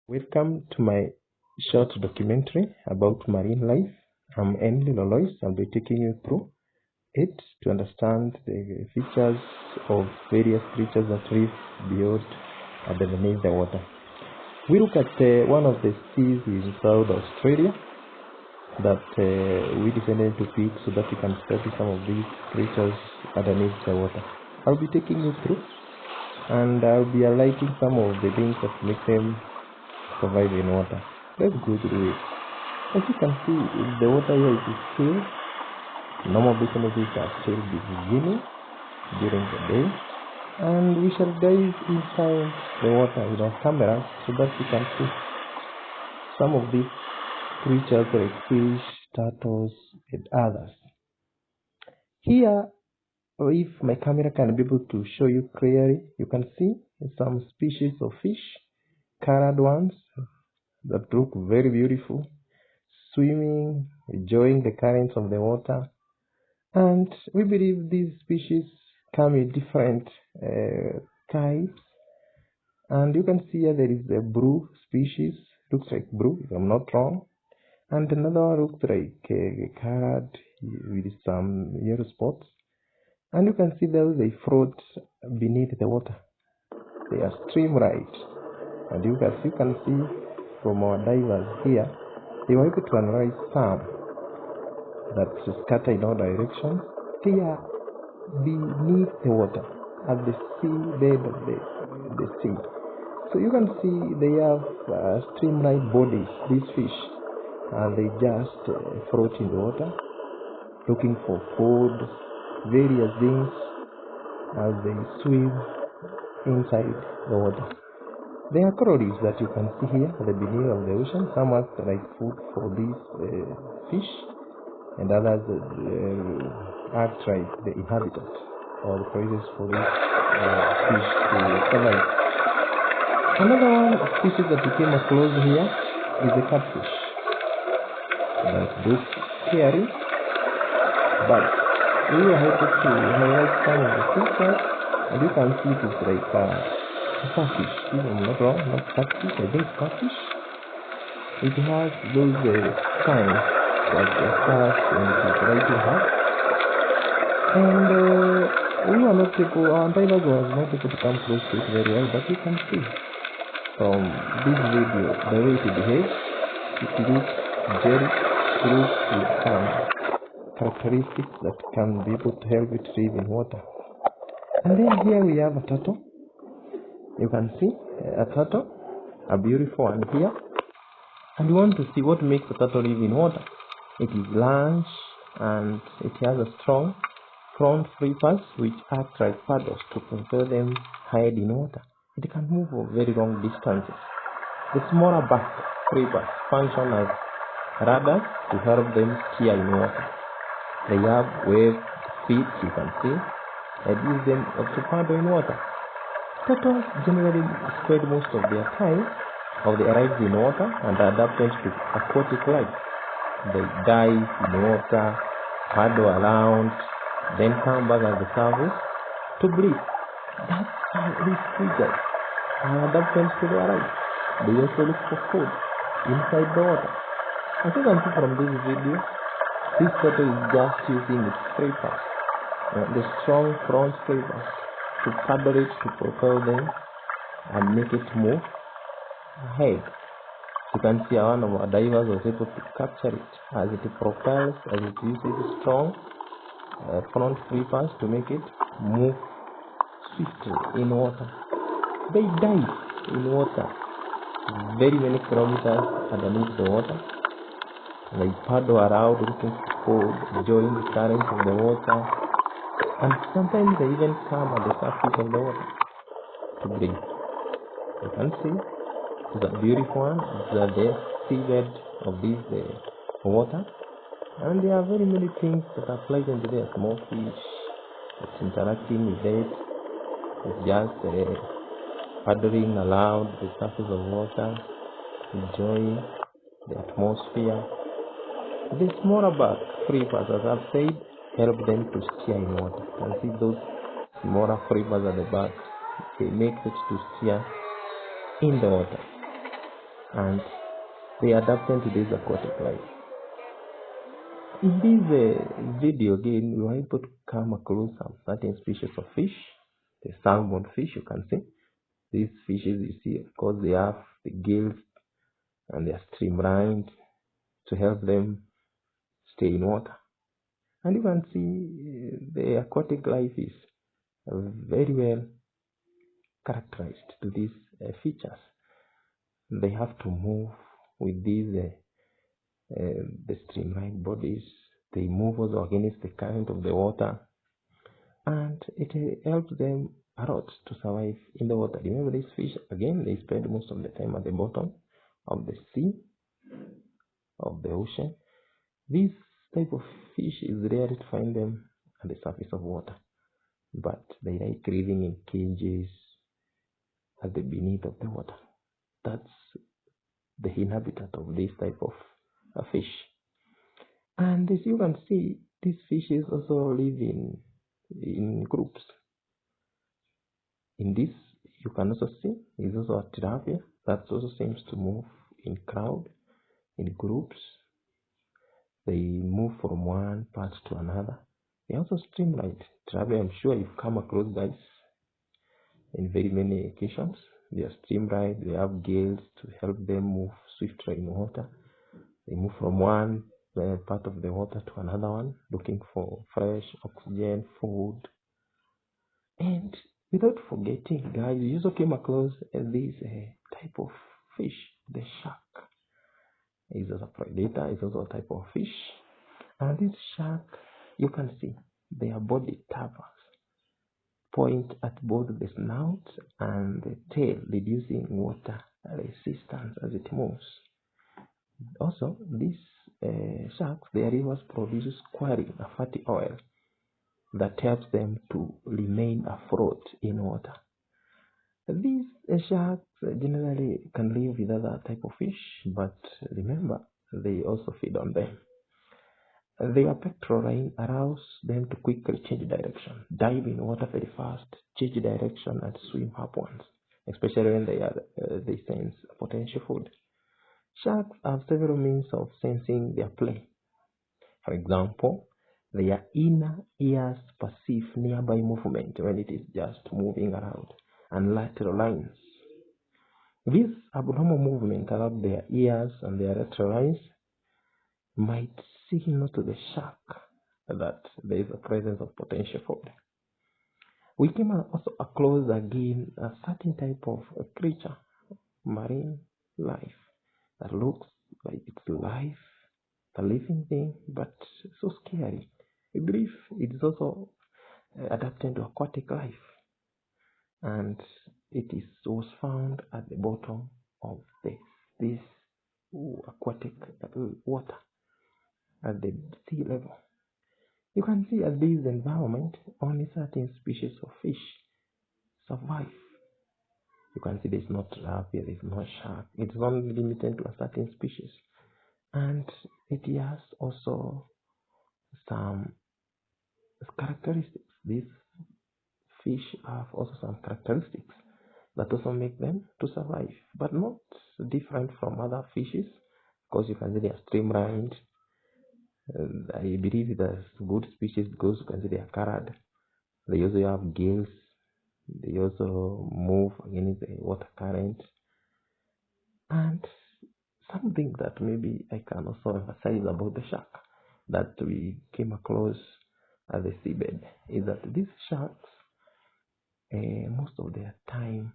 Welcome to my short documentary about marine life. I'm Emily Lolois. I'll be taking you through it to understand the features of various creatures that live beyond and beneath the water. We look at one of the seas in South Australia that we decided to pick so that we can study some of these creatures underneath the water. I'll be taking you through and I'll be highlighting some of the things that make them survive in water. Let's go through it. As you can see, the water here is still. Normal businesses are still beginning during the day, and we shall dive inside the water with our cameras so that we can see some of these creatures like fish, turtles, and others. Here, if my camera can be able to show you clearly, you can see some species of fish, colored ones that look very beautiful, swimming, enjoying the currents of the water. And we believe these species come in different types. And you can see here there is a blue species, looks like blue if I'm not wrong. And another one looks like colored with some yellow spots. And you can see those they float beneath the water. They are stream-right. And you can see from our divers here, they were able to analyze some that scatter in all directions. They are beneath the water, at the sea bed of the sea. So you can see they have stream-like bodies, these fish, and they just float in the water, looking for food, various things, as they swim inside the water. There are corals that you can see here at the beginning of the ocean. Some act like food for these fish, and others act like the inhabitant or the places for these fish to survive. Another one species that we came across here is the catfish. That looks scary, but we were able to highlight some of the features, and you can see it is like starfish. If I'm not wrong, not catfish, I think starfish. It has those signs like the stars and it is writing up. And we were not able, our divers was not able to come close to it very well, but you can see from this video the way it behaves. It looks very close with some characteristics that can be able to help it live in water. And then here we have a turtle. You can see a turtle, a beautiful one here. And you want to see what makes a turtle live in water. It is large and it has a strong front flippers which act like paddles to propel them hide in water. It can move for very long distances. The smaller back flippers function as radars to help them steer in water. They have webbed feet, you can see, and use them to paddle in water. Turtles generally spend most of their time of their lives in water and are adapted to aquatic life. They dive in water, paddle around, then come back at the surface to breathe. That's how these creatures are adapted to their life. They also look for food inside the water. As you can see from this video, this turtle is just using its flippers, the strong front flippers, to paddle it, to propel them and make it move ahead. You can see one of our divers was able to capture it as it propels, as it uses strong front flippers to make it move swiftly in water. They dive in water very many kilometers underneath the water. They paddle around looking for food, enjoying the currents of the water, and sometimes they even come at the surface of the water to breathe. You can see it's a beautiful one. It's the seabed of this water, and there are very many things that are pleasant there. Small fish, it's interacting with it. It's just paddling around the surface of water, enjoying the atmosphere. The smaller back flippers, as I've said, help them to steer in water. You can see those smaller flippers at the back. They make it to steer in the water. and they adapted to this aquatic life. In this video again, we were able to come across some certain species of fish. The salmon fish, you can see. These fishes you see, of course, they have the gills and they are streamlined to help them stay in water. And you can see the aquatic life is very well characterized to these features. They have to move with these the streamlined bodies. They move also against the current of the water, and it helps them a lot to survive in the water. Remember, these fish again, they spend most of the time at the bottom of the sea, of the ocean. This type of fish is rare to find them at the surface of water, but they like living in cages at the beneath of the water. That's the inhabitant of this type of fish. And as you can see, these fishes also live in groups. In this, you can also see is also a tilapia that also seems to move in crowd, in groups. They move from one part to another. They also streamlined. Tilapia, I'm sure you've come across guys in very many occasions. They are streamlined. They have gills to help them move swiftly in water. They move from one part of the water to another one, looking for fresh oxygen, food. And without forgetting, guys, we also came across this type of fish, the shark. It's also a predator, it's also a type of fish. And this shark, you can see their body tappers point at both the snout and the tail, reducing water resistance as it moves. Also, these sharks, their rivers produce squalene, a fatty oil that helps them to remain afloat in water. These sharks generally can live with other type of fish, but remember, they also feed on them. Their pectoral line allows them to quickly change direction, dive in water very fast, change direction, and swim upwards, especially when they sense potential food. Sharks have several means of sensing their prey. For example, their inner ears perceive nearby movement when it is just moving around, and lateral lines. This abnormal movement around their ears and their lateral lines might signal to the shark that there is a presence of potential food. We came also across again a certain type of a creature, marine life, that looks like it's life, a living thing, but so scary. I believe it is also adapted to aquatic life, and was found at the bottom of this aquatic water at the sea level. You can see at this environment only certain species of fish survive. You can see there's no tilapia, there's no shark. It's only limited to a certain species, and it has also some characteristics. These fish have also some characteristics that also make them to survive, but not different from other fishes, because you can see they are streamlined. I believe there's good species because you can see they are colored. They also have gills. They also move against the water current. And something that maybe I can also emphasize about the shark that we came across at the seabed is that these sharks, most of their time,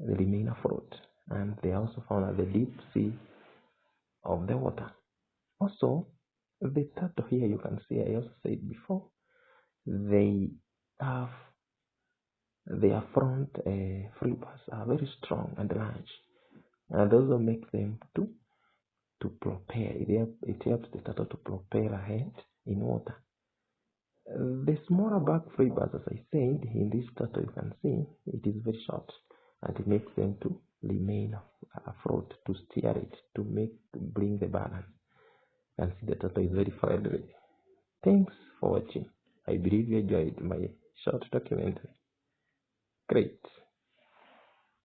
they remain afloat, and they are also found at the deep sea of the water. Also, the turtle here, you can see, I also said before, they have their front fibers are very strong and large, and also make them to propel. It helps the turtle to propel ahead in water. The smaller back fibers, as I said, in this turtle you can see, it is very short, and it makes them to remain afloat, to steer it, to bring the balance. And see the turtle is very friendly. Thanks for watching. I believe you enjoyed my short documentary. Great.